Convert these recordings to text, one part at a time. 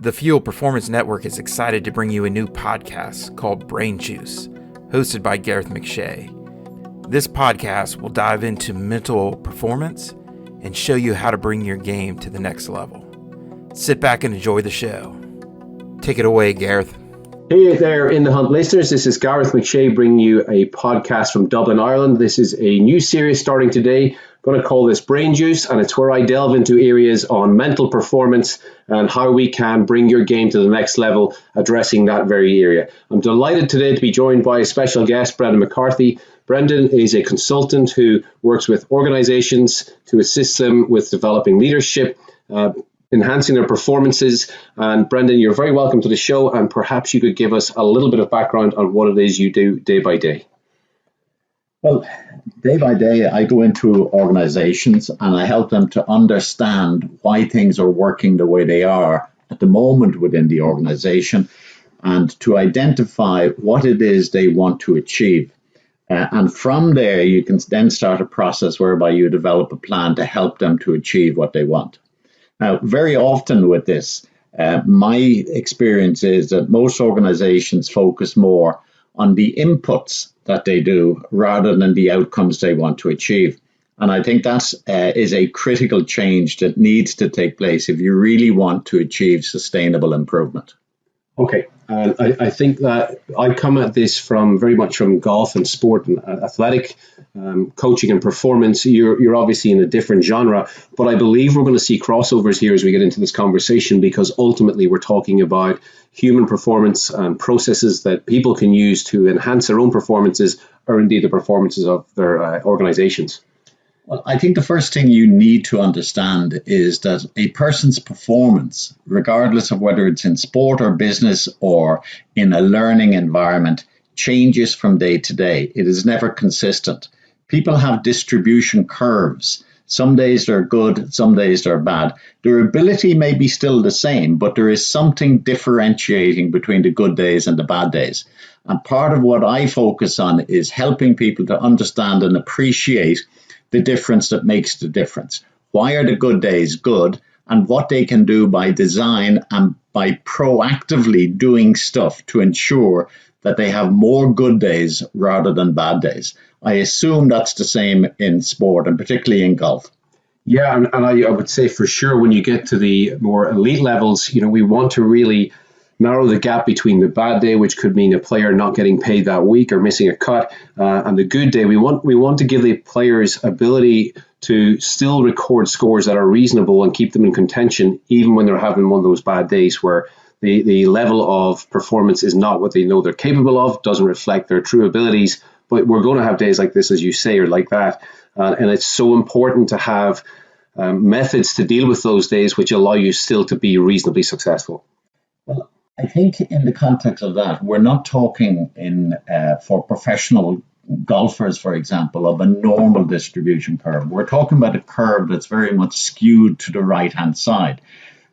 The Fuel Performance Network is excited to bring you a new podcast called Brain Juice, hosted by Gareth McShea. This podcast will dive into mental performance and show you how to bring your game to the next level. Sit back and enjoy the show. Take it away, Gareth. Hey there, In the Hunt listeners. This is Gareth McShea bringing you a podcast from Dublin, Ireland. This is a new series starting today. I'm going to call this Brain Juice, and it's where I delve into areas on mental performance and how we can bring your game to the next level, addressing that very area. I'm delighted today to be joined by a special guest, Brendan McCarthy. Brendan is a consultant who works with organizations to assist them with developing leadership, enhancing their performances. And Brendan, you're very welcome to the show, and perhaps you could give us a little bit of background on what it is you do day by day. Well, day by day, I go into organizations and I help them to understand why things are working the way they are at the moment within the organization, and to identify what it is they want to achieve. And from there, you can then start a process whereby you develop a plan to help them to achieve what they want. Now, very often with this, my experience is that most organizations focus more on the inputs that they do rather than the outcomes they want to achieve. And I think that is a critical change that needs to take place if you really want to achieve sustainable improvement. Okay, I think that I come at this from very much from golf and sport and athletic coaching and performance. You're obviously in a different genre, but I believe we're going to see crossovers here as we get into this conversation, because ultimately we're talking about human performance and processes that people can use to enhance their own performances or indeed the performances of their organizations. Well, I think the first thing you need to understand is that a person's performance, regardless of whether it's in sport or business or in a learning environment, changes from day to day. It is never consistent. People have distribution curves. Some days they're good, some days they're bad. Their ability may be still the same, but there is something differentiating between the good days and the bad days. And part of what I focus on is helping people to understand and appreciate the difference that makes the difference. Why are the good days good, and what they can do by design and by proactively doing stuff to ensure that they have more good days rather than bad days. I assume that's the same in sport, and particularly in golf. Yeah, and I would say for sure when you get to the more elite levels, we want to really narrow the gap between the bad day, which could mean a player not getting paid that week or missing a cut, and the good day. We want to give the players ability to still record scores that are reasonable and keep them in contention, even when they're having one of those bad days where the level of performance is not what they know they're capable of, doesn't reflect their true abilities. But we're going to have days like this, as you say, or like that. And it's so important to have methods to deal with those days which allow you still to be reasonably successful. Well, I think in the context of that, we're not talking for professional golfers, for example, of a normal distribution curve. We're talking about a curve that's very much skewed to the right-hand side.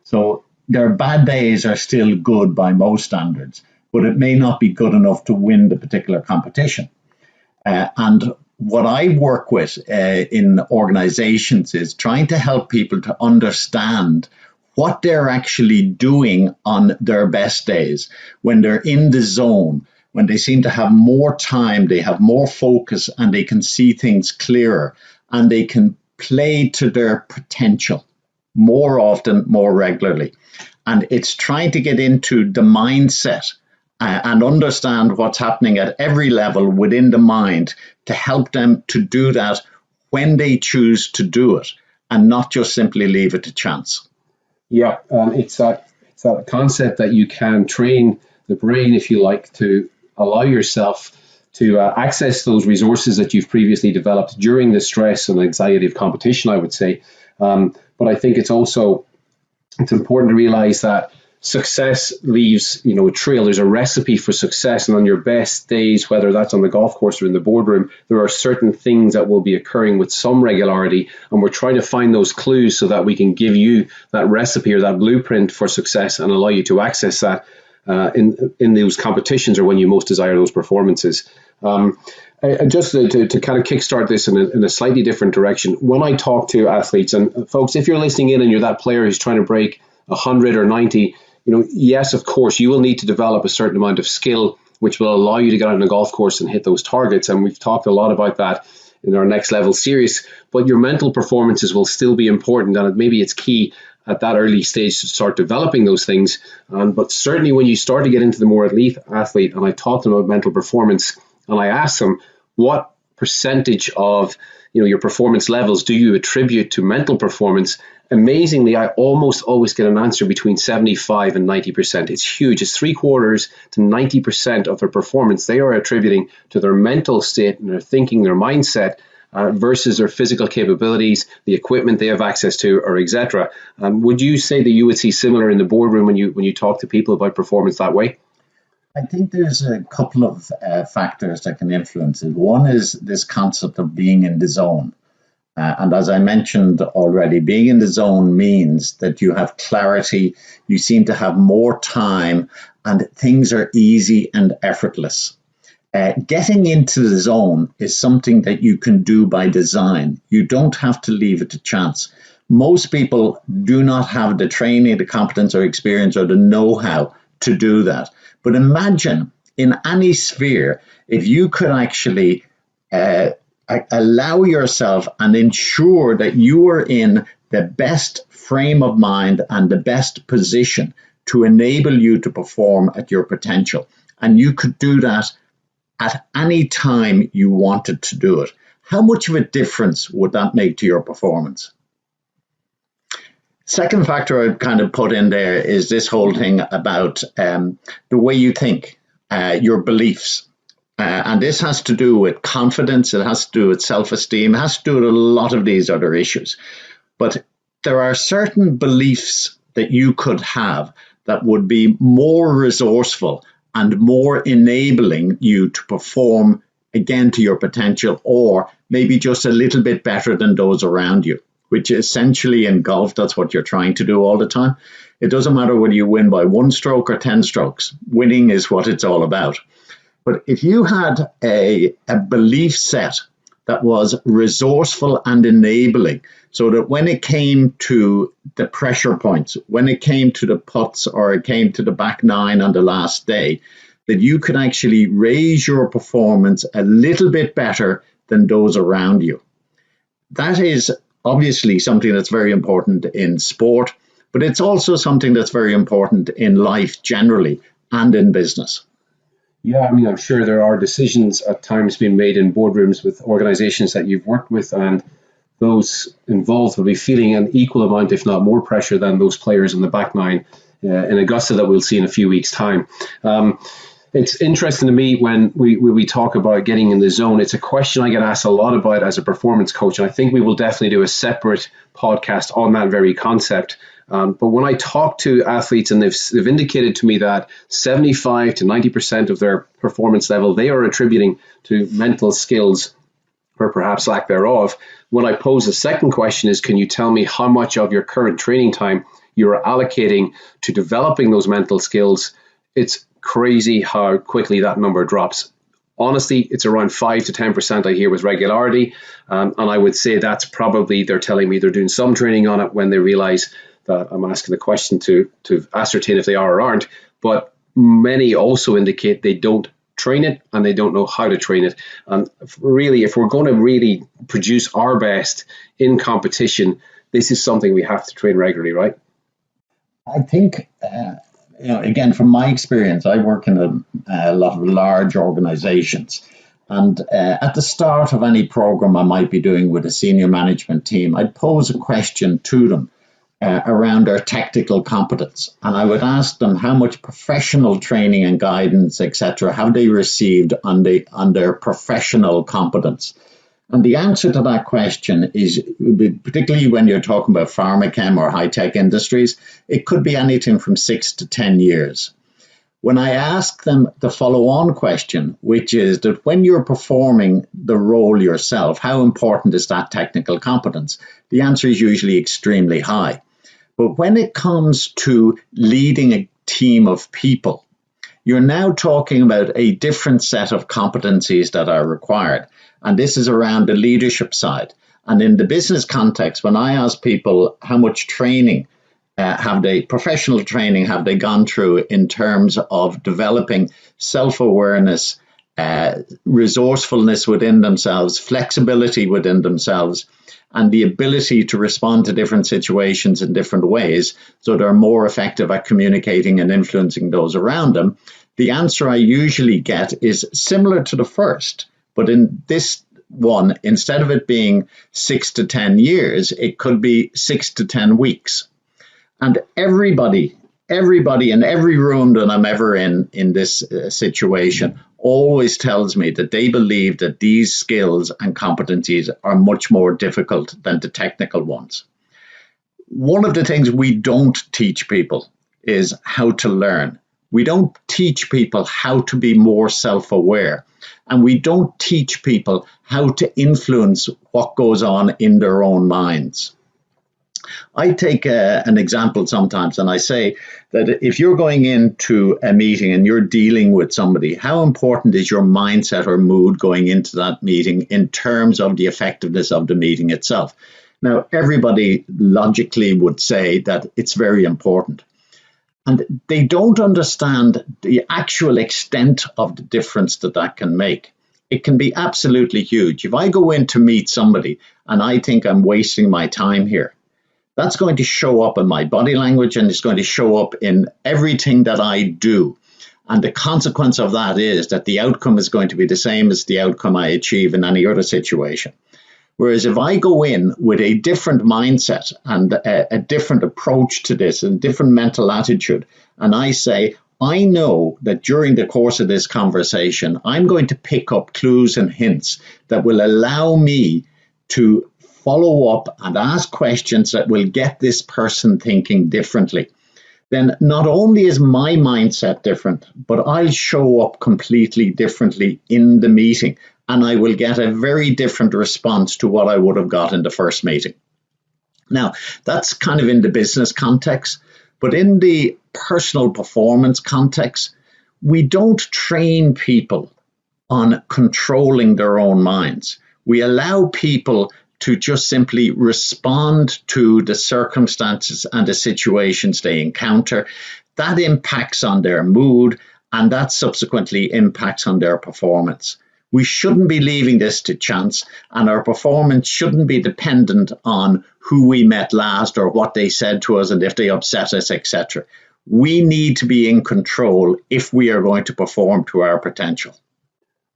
So their bad days are still good by most standards, but it may not be good enough to win the particular competition. And what I work with in organizations is trying to help people to understand what they're actually doing on their best days, when they're in the zone, when they seem to have more time, they have more focus, and they can see things clearer, and they can play to their potential more often, more regularly. And it's trying to get into the mindset and understand what's happening at every level within the mind to help them to do that when they choose to do it, and not just simply leave it to chance. Yeah, it's that concept that you can train the brain, if you like, to allow yourself to access those resources that you've previously developed during the stress and anxiety of competition, I would say. But I think it's important to realize that success leaves, a trail. There's a recipe for success, and on your best days, whether that's on the golf course or in the boardroom, there are certain things that will be occurring with some regularity, and we're trying to find those clues so that we can give you that recipe or that blueprint for success and allow you to access that in those competitions or when you most desire those performances. Just to kind of kickstart this in a slightly different direction, when I talk to athletes, and folks, if you're listening in and you're that player who's trying to break 100 or 90, yes, of course, you will need to develop a certain amount of skill, which will allow you to get out on a golf course and hit those targets. And we've talked a lot about that in our Next Level series. But your mental performances will still be important, and maybe it's key at that early stage to start developing those things. But certainly when you start to get into the more elite athlete, and I talked to them about mental performance, and I asked them, what percentage of your performance levels do you attribute to mental performance? Amazingly, I almost always get an answer between 75 and 90%. It's huge. It's 3/4 to 90% of their performance they are attributing to their mental state and their thinking, their mindset, versus their physical capabilities, the equipment they have access to, or etc. Would you say that you would see similar in the boardroom when you talk to people about performance that way? I think there's a couple of factors that can influence it. One is this concept of being in the zone. And as I mentioned already, being in the zone means that you have clarity, you seem to have more time, and things are easy and effortless. Getting into the zone is something that you can do by design. You don't have to leave it to chance. Most people do not have the training, the competence or experience or the know-how to do that. But imagine in any sphere, if you could actually allow yourself and ensure that you are in the best frame of mind and the best position to enable you to perform at your potential. And you could do that at any time you wanted to do it. How much of a difference would that make to your performance? Second factor I'd kind of put in there is this whole thing about the way you think, your beliefs. And this has to do with confidence, it has to do with self-esteem, it has to do with a lot of these other issues. But there are certain beliefs that you could have that would be more resourceful and more enabling you to perform again to your potential, or maybe just a little bit better than those around you, which essentially in golf, that's what you're trying to do all the time. It doesn't matter whether you win by 1 stroke or 10 strokes. Winning is what it's all about. But if you had a belief set that was resourceful and enabling, so that when it came to the pressure points, when it came to the putts or it came to the back nine on the last day, that you could actually raise your performance a little bit better than those around you. That is obviously something that's very important in sport, but it's also something that's very important in life generally and in business. Yeah, I mean, I'm sure there are decisions at times being made in boardrooms with organizations that you've worked with, and those involved will be feeling an equal amount, if not more pressure than those players in the back nine in Augusta that we'll see in a few weeks' time. It's interesting to me when we talk about getting in the zone. It's a question I get asked a lot about as a performance coach, and I think we will definitely do a separate podcast on that very concept. But when I talk to athletes, and they've indicated to me that 75 to 90% of their performance level they are attributing to mental skills, or perhaps lack thereof. When I pose the second question is, can you tell me how much of your current training time you're allocating to developing those mental skills? It's crazy how quickly that number drops. Honestly, it's around 5 to 10% I hear with regularity. And I would say that's probably, they're telling me they're doing some training on it when they realize that I'm asking the question to ascertain if they are or aren't. But many also indicate they don't train it and they don't know how to train it. And really, if we're going to really produce our best in competition, this is something we have to train regularly, right? I think, again, from my experience, I work in a lot of large organizations. And at the start of any program I might be doing with a senior management team, I'd pose a question to them around their technical competence. And I would ask them how much professional training and guidance, etc., have they received on their professional competence. And the answer to that question is, particularly when you're talking about pharmachem or high-tech industries, it could be anything from 6 to 10 years. When I ask them the follow-on question, which is that when you're performing the role yourself, how important is that technical competence? The answer is usually extremely high. But when it comes to leading a team of people, you're now talking about a different set of competencies that are required. And this is around the leadership side. And in the business context, when I ask people how much training professional training have they gone through in terms of developing self-awareness, resourcefulness within themselves, flexibility within themselves, and the ability to respond to different situations in different ways so they're more effective at communicating and influencing those around them? The answer I usually get is similar to the first, but in this one, instead of it being 6 to 10 years, it could be 6 to 10 weeks. And everybody in every room that I'm ever in this situation always tells me that they believe that these skills and competencies are much more difficult than the technical ones. One of the things we don't teach people is how to learn. We don't teach people how to be more self-aware. And we don't teach people how to influence what goes on in their own minds. I take an example sometimes, and I say that if you're going into a meeting and you're dealing with somebody, how important is your mindset or mood going into that meeting in terms of the effectiveness of the meeting itself? Now, everybody logically would say that it's very important. And they don't understand the actual extent of the difference that can make. It can be absolutely huge. If I go in to meet somebody and I think I'm wasting my time here, that's going to show up in my body language, and it's going to show up in everything that I do. And the consequence of that is that the outcome is going to be the same as the outcome I achieve in any other situation. Whereas if I go in with a different mindset and a different approach to this and different mental attitude, and I say, I know that during the course of this conversation, I'm going to pick up clues and hints that will allow me to follow up and ask questions that will get this person thinking differently. Then not only is my mindset different, but I'll show up completely differently in the meeting, and I will get a very different response to what I would have got in the first meeting. Now, that's kind of in the business context, but in the personal performance context, we don't train people on controlling their own minds. We allow people to just simply respond to the circumstances and the situations they encounter. That impacts on their mood, and that subsequently impacts on their performance. We shouldn't be leaving this to chance, and our performance shouldn't be dependent on who we met last or what they said to us and if they upset us, etc. We need to be in control if we are going to perform to our potential.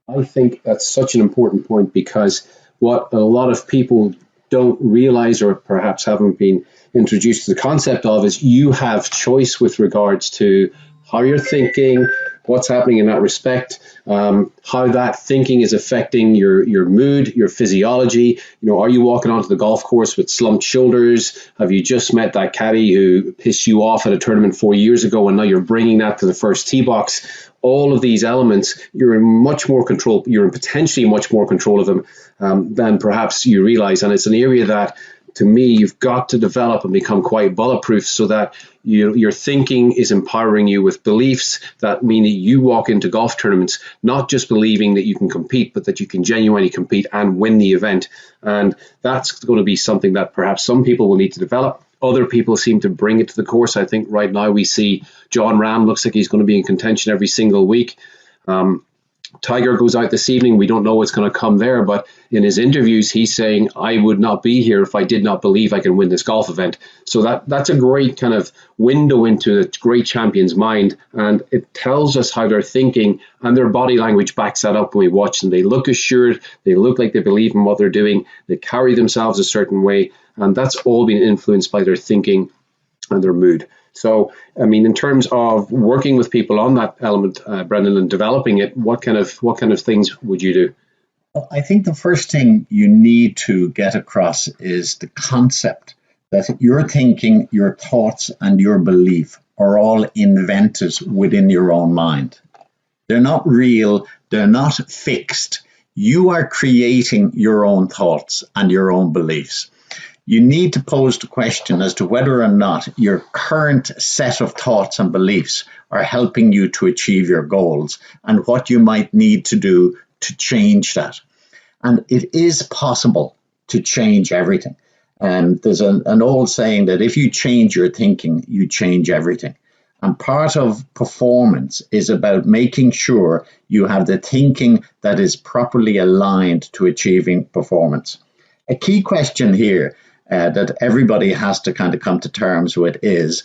I think that's such an important point, because what a lot of people don't realize, or perhaps haven't been introduced to the concept of, is you have choice with regards to how you're thinking, what's happening in that respect, how that thinking is affecting your mood, your physiology. Are you walking onto the golf course with slumped shoulders? Have you just met that caddy who pissed you off at a tournament 4 years ago, and now you're bringing that to the first tee box? All of these elements, you're in much more control. You're in potentially much more control of them than perhaps you realize. And it's an area that, to me, you've got to develop and become quite bulletproof, so that your thinking is empowering you with beliefs that mean that you walk into golf tournaments not just believing that you can compete, but that you can genuinely compete and win the event. And that's going to be something that perhaps some people will need to develop. Other people seem to bring it to the course. I think right now we see John Ram looks like he's going to be in contention every single week. Tiger goes out this evening. We don't know what's going to come there, but in his interviews, he's saying, I would not be here if I did not believe I can win this golf event. So that's a great kind of window into a great champion's mind, and it tells us how they're thinking, and their body language backs that up when we watch them. They look assured, they look like they believe in what they're doing, they carry themselves a certain way, and that's all been influenced by their thinking and their mood. So, I mean, in terms of working with people on that element, Brendan, and developing it, what kind of things would you do? Well, I think the first thing you need to get across is the concept that your thinking, your thoughts, and your belief are all invented within your own mind. They're not real. They're not fixed. You are creating your own thoughts and your own beliefs. You need to pose the question as to whether or not your current set of thoughts and beliefs are helping you to achieve your goals, and what you might need to do to change that. And it is possible to change everything. There's an old saying that if you change your thinking, you change everything. And part of performance is about making sure you have the thinking that is properly aligned to achieving performance. A key question here that everybody has to kind of come to terms with is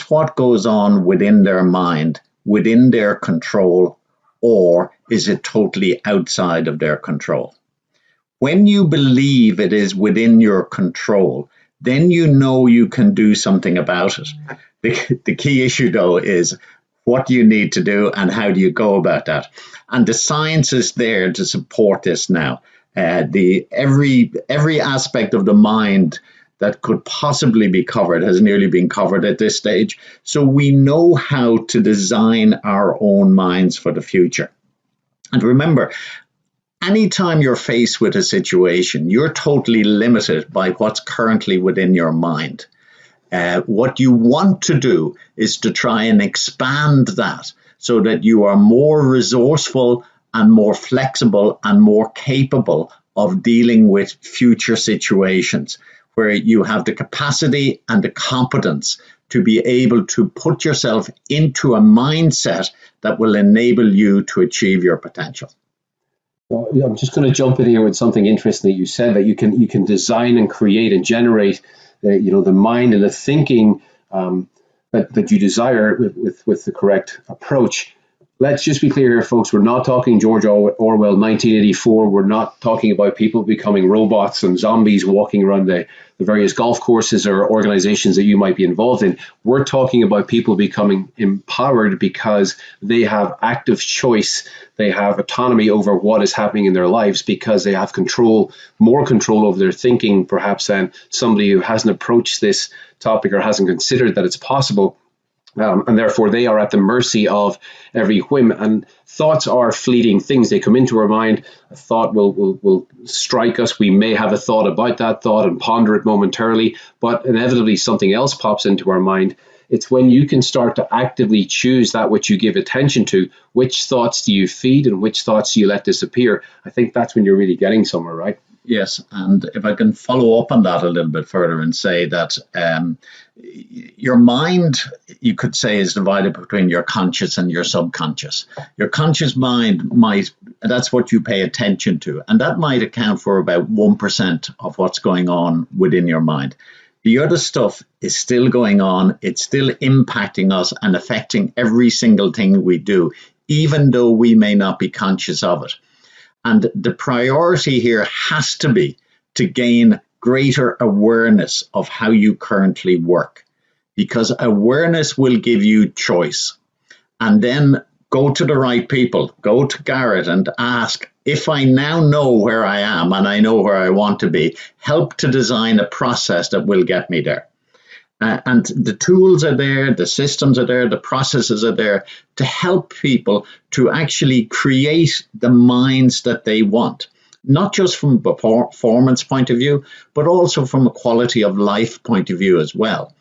what goes on within their mind, within their control, or is it totally outside of their control? When you believe it is within your control, then you know you can do something about it. The key issue, though, is what do you need to do and how do you go about that? And the science is there to support this now. Every aspect of the mind that could possibly be covered has nearly been covered at this stage. So we know how to design our own minds for the future. And remember, anytime you're faced with a situation, you're totally limited by what's currently within your mind. What you want to do is to try and expand that so that you are more resourceful and more flexible and more capable of dealing with future situations where you have the capacity and the competence to be able to put yourself into a mindset that will enable you to achieve your potential. Well, I'm just going to jump in here with something interesting that you said, that you can design and create and generate the mind and the thinking that you desire with the correct approach. Let's just be clear here, folks. We're not talking George Orwell 1984. We're not talking about people becoming robots and zombies walking around the various golf courses or organizations that you might be involved in. We're talking about people becoming empowered because they have active choice. They have autonomy over what is happening in their lives because they have more control over their thinking, perhaps, than somebody who hasn't approached this topic or hasn't considered that it's possible. And therefore, they are at the mercy of every whim. And thoughts are fleeting things. They come into our mind. A thought will strike us. We may have a thought about that thought and ponder it momentarily, but inevitably something else pops into our mind. It's when you can start to actively choose that which you give attention to. Which thoughts do you feed and which thoughts do you let disappear? I think that's when you're really getting somewhere, right? Yes, and if I can follow up on that a little bit further and say that your mind, you could say, is divided between your conscious and your subconscious. Your conscious mind that's what you pay attention to, and that might account for about 1% of what's going on within your mind. The other stuff is still going on. It's still impacting us and affecting every single thing we do, even though we may not be conscious of it. And the priority here has to be to gain greater awareness of how you currently work, because awareness will give you choice. And then go to the right people, go to Gareth and ask, if I now know where I am and I know where I want to be, help to design a process that will get me there. And the tools are there, the systems are there, the processes are there to help people to actually create the minds that they want, not just from a performance point of view, but also from a quality of life point of view as well.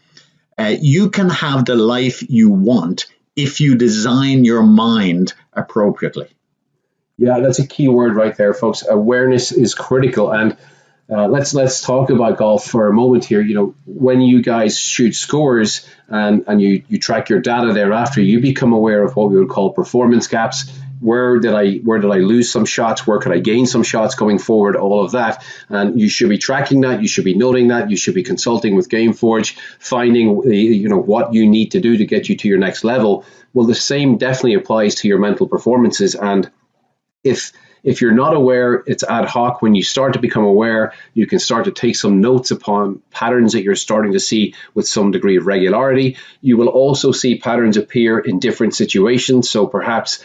You can have the life you want if you design your mind appropriately. Yeah, that's a key word right there, folks. Awareness is critical. And let's talk about golf for a moment here. You know, when you guys shoot scores and you track your data thereafter, you become aware of what we would call performance gaps. Where did I lose some shots? Where could I gain some shots going forward? All of that. And you should be tracking that. You should be noting that. You should be consulting with GameForge, finding what you need to do to get you to your next level. Well, the same definitely applies to your mental performances. And if you're not aware, it's ad hoc. When you start to become aware, you can start to take some notes upon patterns that you're starting to see with some degree of regularity. You will also see patterns appear in different situations. So perhaps,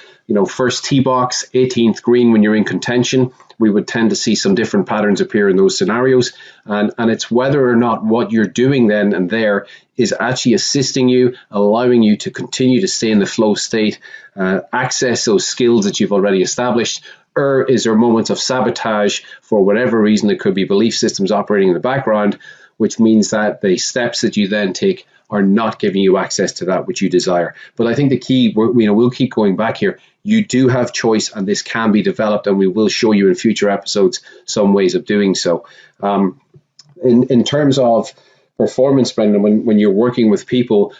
first tee box, 18th green when you're in contention, we would tend to see some different patterns appear in those scenarios. And it's whether or not what you're doing then and there is actually assisting you, allowing you to continue to stay in the flow state, access those skills that you've already established, or is there moments of sabotage for whatever reason? It could be belief systems operating in the background, which means that the steps that you then take are not giving you access to that which you desire. But I think the key, we'll keep going back here. You do have choice, and this can be developed, and we will show you in future episodes some ways of doing so. In terms of performance, Brendan, when you're working with people,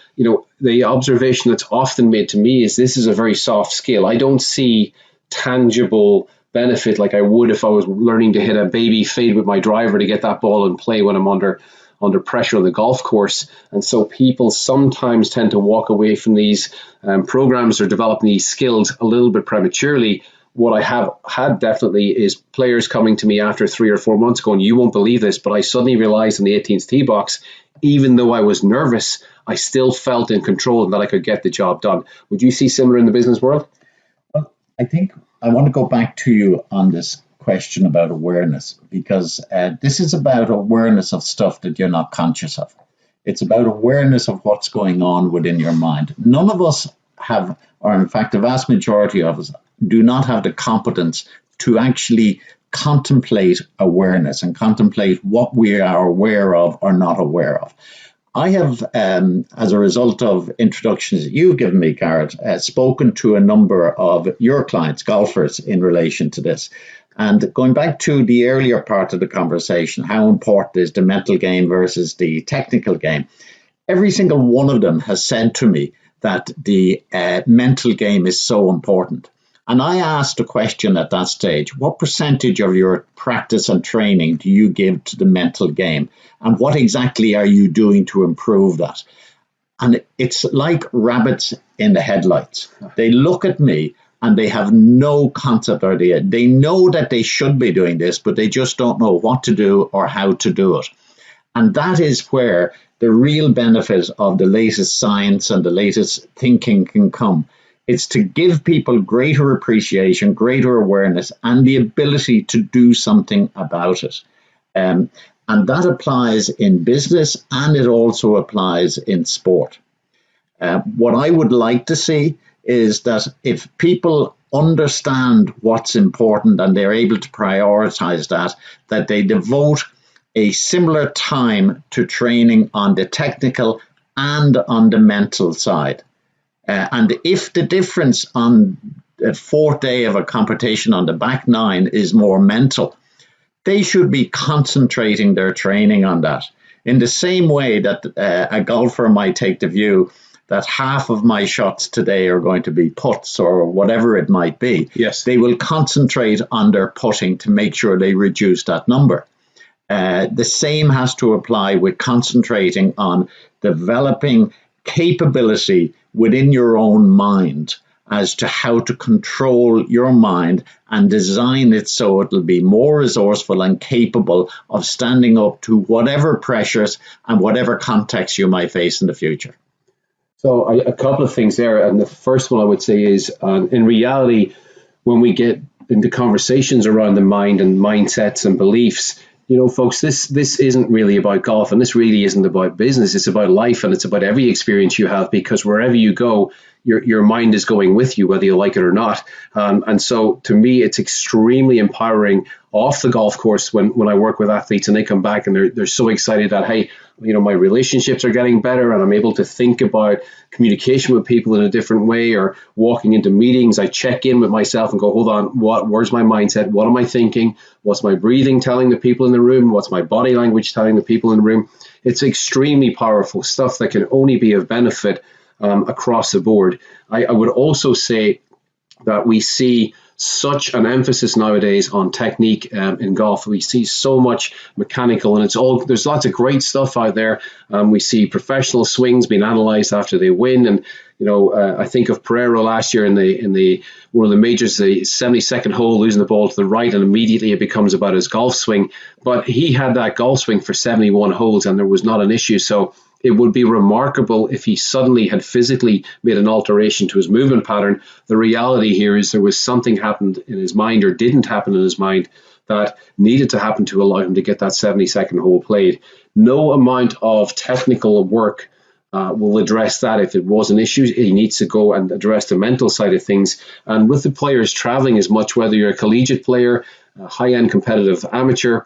the observation that's often made to me is this is a very soft skill. I don't see tangible benefit like I would if I was learning to hit a baby fade with my driver to get that ball in play when I'm under pressure on the golf course. And so people sometimes tend to walk away from these programs or developing these skills a little bit prematurely. What I have had definitely is players coming to me after 3 or 4 months going, you won't believe this, but I suddenly realized in the 18th tee box, even though I was nervous, I still felt in control and that I could get the job done. Would you see similar in the business world? Well, I think I want to go back to you on this question about awareness, because this is about awareness of stuff that you're not conscious of. It's about awareness of what's going on within your mind. None of us have, or in fact, the vast majority of us do not have the competence to actually contemplate awareness and contemplate what we are aware of or not aware of. I have, as a result of introductions that you've given me, Gareth, spoken to a number of your clients, golfers, in relation to this. And going back to the earlier part of the conversation, how important is the mental game versus the technical game? Every single one of them has said to me that the mental game is so important. And I asked a question at that stage, what percentage of your practice and training do you give to the mental game? And what exactly are you doing to improve that? And it's like rabbits in the headlights. They look at me and they have no concept or idea. They know that they should be doing this, but they just don't know what to do or how to do it. And that is where the real benefit of the latest science and the latest thinking can come. It's to give people greater appreciation, greater awareness, and the ability to do something about it. And that applies in business, and it also applies in sport. What I would like to see is that if people understand what's important and they're able to prioritize that they devote a similar time to training on the technical and on the mental side. And if the difference on the fourth day of a competition on the back nine is more mental, they should be concentrating their training on that. In the same way that a golfer might take the view that half of my shots today are going to be putts or whatever it might be, yes, they will concentrate on their putting to make sure they reduce that number. The same has to apply with concentrating on developing capability within your own mind as to how to control your mind and design it so it'll be more resourceful and capable of standing up to whatever pressures and whatever context you might face in the future. So a couple of things there. And the first one I would say is, in reality, when we get into conversations around the mind and mindsets and beliefs, folks, this isn't really about golf, and this really isn't about business. It's about life, and it's about every experience you have, because wherever you go, your mind is going with you, whether you like it or not. And so to me, it's extremely empowering off the golf course when I work with athletes and they come back and they're so excited that, hey, my relationships are getting better and I'm able to think about communication with people in a different way, or walking into meetings, I check in with myself and go, hold on, where's my mindset? What am I thinking? What's my breathing telling the people in the room? What's my body language telling the people in the room? It's extremely powerful stuff that can only be of benefit across the board. I would also say that we see such an emphasis nowadays on technique in golf. We see so much mechanical, and there's lots of great stuff out there. We see professional swings being analyzed after they win, and I think of Pereira last year in the one of the majors, the 72nd hole, losing the ball to the right, and immediately it becomes about his golf swing. But he had that golf swing for 71 holes, and there was not an issue. So it would be remarkable if he suddenly had physically made an alteration to his movement pattern. The reality here is there was something happened in his mind, or didn't happen in his mind, that needed to happen to allow him to get that 72nd hole played. No amount of technical work will address that. If it was an issue, he needs to go and address the mental side of things. And with the players traveling as much, whether you're a collegiate player, a high-end competitive amateur,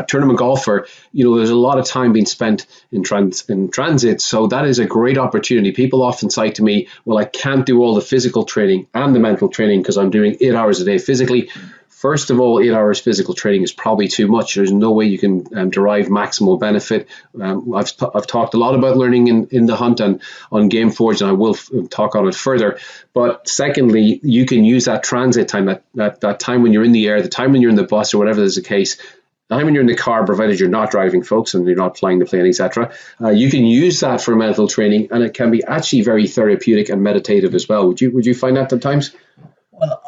tournament golfer, there's a lot of time being spent in transit. So that is a great opportunity. People often say to me, well, I can't do all the physical training and the mental training because I'm doing 8 hours a day physically, First of all, 8 hours physical training is probably too much. There's no way you can derive maximal benefit. I've talked a lot about learning in the hunt and on GameForge, and I will talk on it further. But secondly, you can use that transit time, that time when you're in the air, the time when you're in the bus or whatever is the case, the time when you're in the car, provided you're not driving, folks, and you're not flying the plane, etc. You can use that for mental training, and it can be actually very therapeutic and meditative as well. Would you find that at times? Well,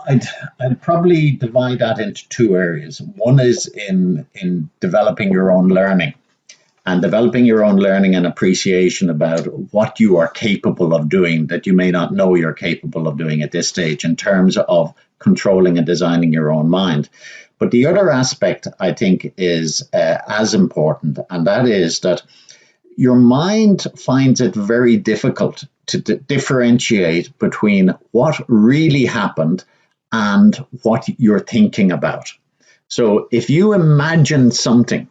I'd probably divide that into two areas. One is in developing your own learning and appreciation about what you are capable of doing that you may not know you're capable of doing at this stage in terms of controlling and designing your own mind. But the other aspect, I think, is as important, and that is that your mind finds it very difficult to differentiate between what really happened and what you're thinking about. So if you imagine something,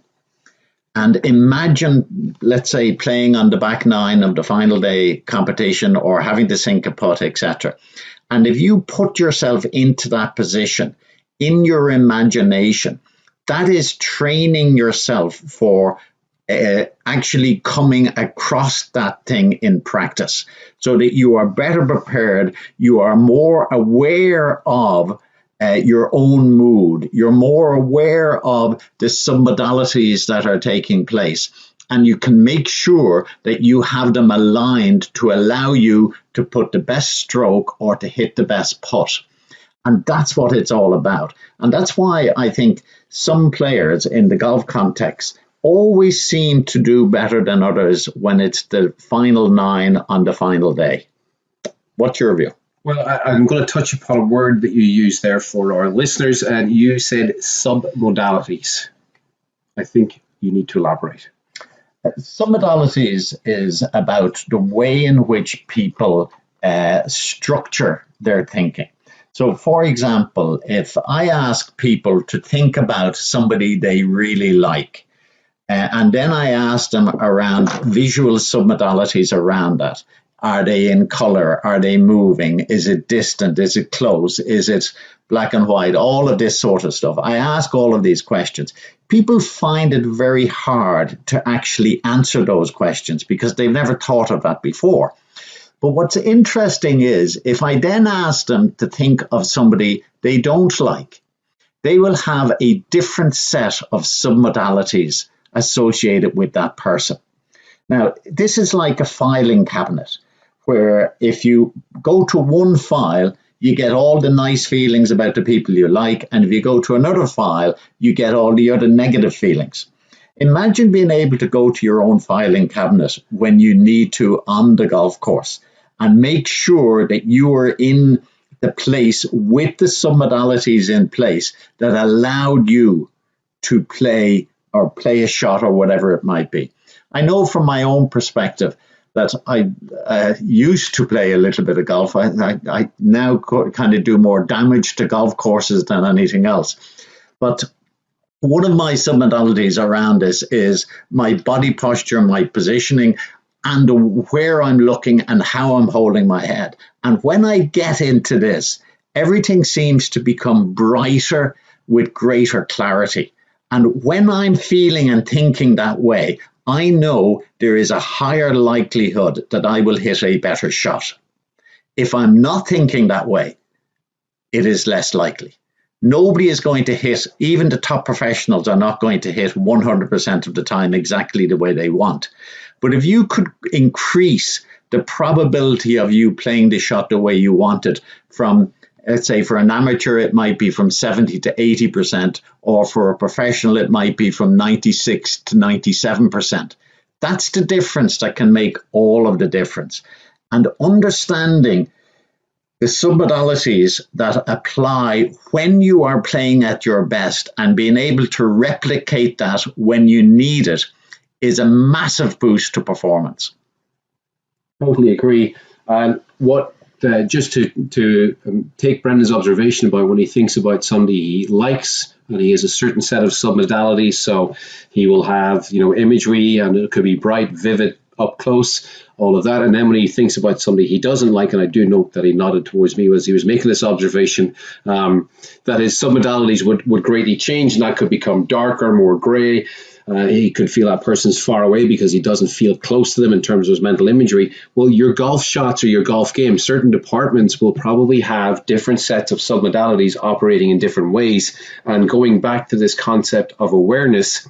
and imagine, let's say, playing on the back nine of the final day competition or having to sink a putt, etc. And if you put yourself into that position in your imagination, that is training yourself for actually coming across that thing in practice so that you are better prepared, you are more aware of your own mood, you're more aware of the submodalities that are taking place, and you can make sure that you have them aligned to allow you to put the best stroke or to hit the best putt. And that's what it's all about. And that's why I think some players in the golf context always seem to do better than others when it's the final nine on the final day. What's your view? Well, I'm going to touch upon a word that you used there for our listeners, and you said submodalities. I think you need to elaborate. Submodalities is about the way in which people structure their thinking. So, for example, if I ask people to think about somebody they really like, and then I ask them around visual submodalities around that. Are they in color? Are they moving? Is it distant? Is it close? Is it black and white? All of this sort of stuff. I ask all of these questions. People find it very hard to actually answer those questions because they've never thought of that before. But what's interesting is if I then ask them to think of somebody they don't like, they will have a different set of submodalities associated with that person. Now, this is like a filing cabinet, where if you go to one file, you get all the nice feelings about the people you like, and if you go to another file, you get all the other negative feelings. Imagine being able to go to your own filing cabinet when you need to on the golf course and make sure that you are in the place with the submodalities in place that allowed you to play a shot or whatever it might be. I know from my own perspective that I used to play a little bit of golf. I now kind of do more damage to golf courses than anything else. But one of my submodalities around this is my body posture, my positioning, and where I'm looking and how I'm holding my head. And when I get into this, everything seems to become brighter with greater clarity. And when I'm feeling and thinking that way, I know there is a higher likelihood that I will hit a better shot. If I'm not thinking that way, it is less likely. Nobody is going to hit, even the top professionals are not going to hit 100% of the time exactly the way they want. But if you could increase the probability of you playing the shot the way you want it from, let's say for an amateur, it might be from 70 to 80%, or for a professional, it might be from 96 to 97%. That's the difference that can make all of the difference. And understanding the submodalities that apply when you are playing at your best and being able to replicate that when you need it is a massive boost to performance. Totally agree. Just to take Brendan's observation about when he thinks about somebody he likes, and he has a certain set of submodalities, so he will have imagery, and it could be bright, vivid, up close, all of that. And then when he thinks about somebody he doesn't like, and I do note that he nodded towards me as he was making this observation, that his submodalities would greatly change, and that could become darker, more grey. He could feel that person's far away because he doesn't feel close to them in terms of his mental imagery. Well, your golf shots or your golf game, certain departments will probably have different sets of submodalities operating in different ways. And going back to this concept of awareness,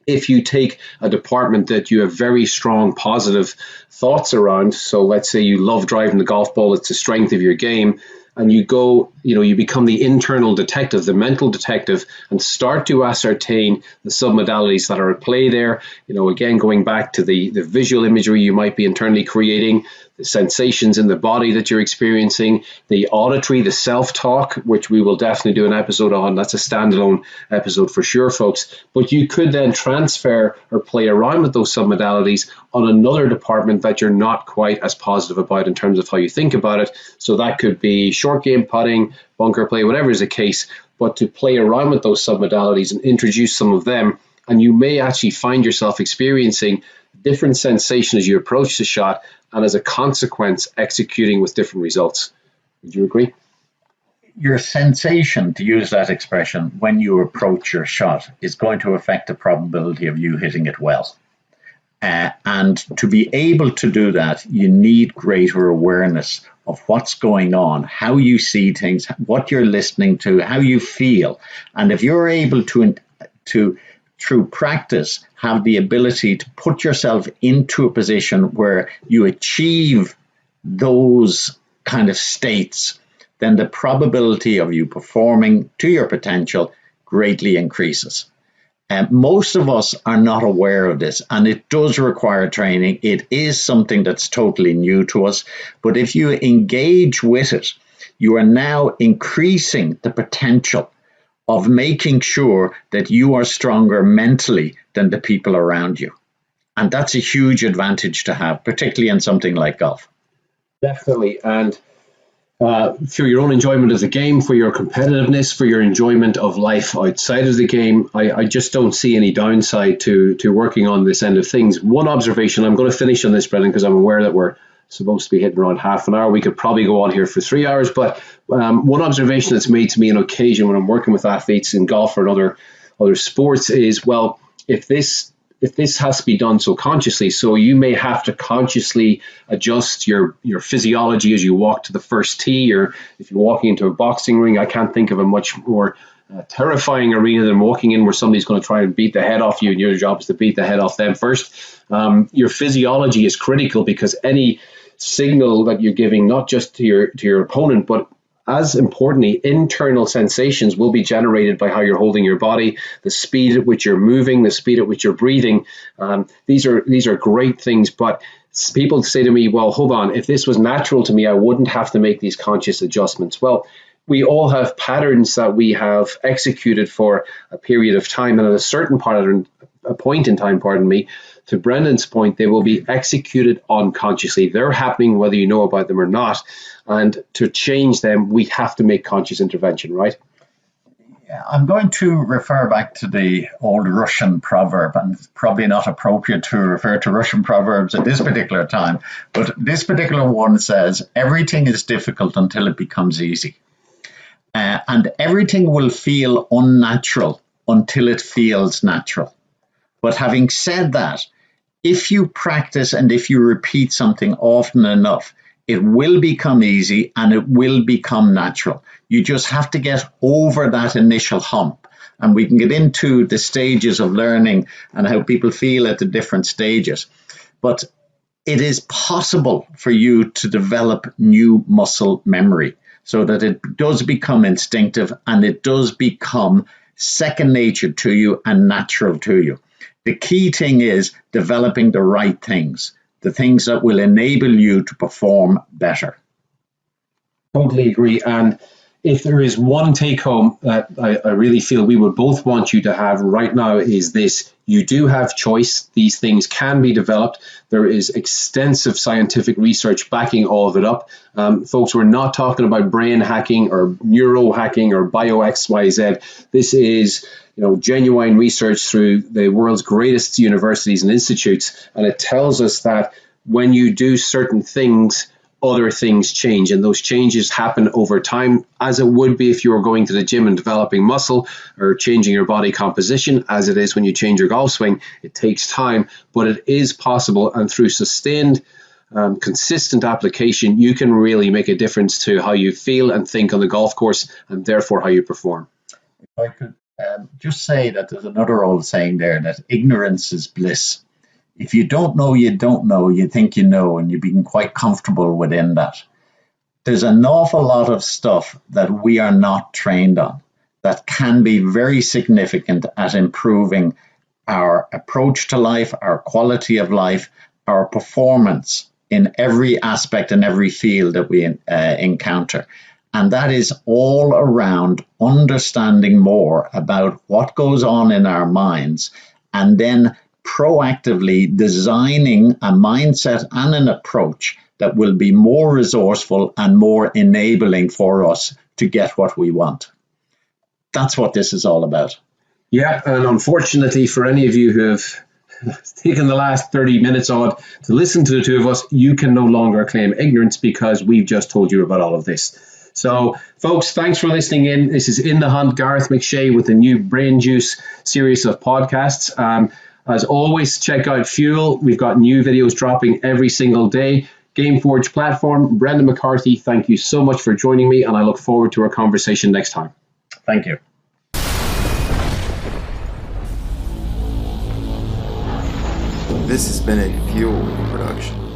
if you take a department that you have very strong positive thoughts around, so let's say you love driving the golf ball, it's the strength of your game, and you go, you become the internal detective, the mental detective, and start to ascertain the submodalities that are at play there. Again, going back to the visual imagery you might be internally creating, the sensations in the body that you're experiencing, the auditory, the self-talk, which we will definitely do an episode on. That's a standalone episode for sure, folks. But you could then transfer or play around with those submodalities on another department that you're not quite as positive about in terms of how you think about it. So that could be short game putting, bunker play, whatever is the case, but to play around with those submodalities and introduce some of them, and you may actually find yourself experiencing different sensation as you approach the shot, and as a consequence, executing with different results. Would you agree? Your sensation, to use that expression, when you approach your shot is going to affect the probability of you hitting it well. And to be able to do that, you need greater awareness of what's going on, how you see things, what you're listening to, how you feel. And if you're able to through practice, have the ability to put yourself into a position where you achieve those kind of states, then the probability of you performing to your potential greatly increases. Most of us are not aware of this, and it does require training. It is something that's totally new to us, but if you engage with it, you are now increasing the potential of making sure that you are stronger mentally than the people around you. And that's a huge advantage to have, particularly in something like golf. Definitely. And through your own enjoyment of the game, for your competitiveness, for your enjoyment of life outside of the game, I just don't see any downside to working on this end of things. One observation, I'm going to finish on this, Brendan, because I'm aware that we're supposed to be hitting around half an hour. We could probably go on here for 3 hours, but one observation that's made to me on occasion when I'm working with athletes in golf or in other sports is, well, if this has to be done so consciously, so you may have to consciously adjust your physiology as you walk to the first tee, or if you're walking into a boxing ring. I can't think of a much more terrifying arena than walking in where somebody's going to try and beat the head off you, and your job is to beat the head off them first. Your physiology is critical, because any signal that you're giving, not just to your opponent, but as importantly, internal sensations will be generated by how you're holding your body, the speed at which you're moving, the speed at which you're breathing. These are great things, but people say to me, well, hold on, if this was natural to me, I wouldn't have to make these conscious adjustments. Well, we all have patterns that we have executed for a period of time, and at a certain point in time, to Brendan's point, they will be executed unconsciously. They're happening whether you know about them or not. And to change them, we have to make conscious intervention, right? Yeah, I'm going to refer back to the old Russian proverb, and it's probably not appropriate to refer to Russian proverbs at this particular time, but this particular one says, everything is difficult until it becomes easy. And everything will feel unnatural until it feels natural. But having said that, if you practice and if you repeat something often enough, it will become easy and it will become natural. You just have to get over that initial hump. And we can get into the stages of learning and how people feel at the different stages. But it is possible for you to develop new muscle memory so that it does become instinctive and it does become second nature to you and natural to you. The key thing is developing the right things, the things that will enable you to perform better. Totally agree. And if there is one take home that I really feel we would both want you to have right now is this: you do have choice. These things can be developed. There is extensive scientific research backing all of it up. Folks, we're not talking about brain hacking or neuro hacking or bio XYZ. This is genuine research through the world's greatest universities and institutes, and it tells us that when you do certain things, other things change, and those changes happen over time, as it would be if you were going to the gym and developing muscle or changing your body composition, as it is when you change your golf swing. It takes time, but it is possible, and through sustained, consistent application, you can really make a difference to how you feel and think on the golf course, and therefore how you perform. If I could just say that there's another old saying there, that ignorance is bliss. If you don't know, you don't know, you think you know, and you've been quite comfortable within that. There's an awful lot of stuff that we are not trained on that can be very significant at improving our approach to life, our quality of life, our performance in every aspect and every field that we encounter. And that is all around understanding more about what goes on in our minds, and then proactively designing a mindset and an approach that will be more resourceful and more enabling for us to get what we want. That's what this is all about. Yeah, and unfortunately for any of you who have taken the last 30 minutes odd to listen to the two of us, you can no longer claim ignorance because we've just told you about all of this. So, folks, thanks for listening in. This is In the Hunt, Gareth McShea with the new Brain Juice series of podcasts. As always, check out Fuel. We've got new videos dropping every single day. Gameforge platform. Brendan McCarthy, thank you so much for joining me, and I look forward to our conversation next time. Thank you. This has been a Fuel production.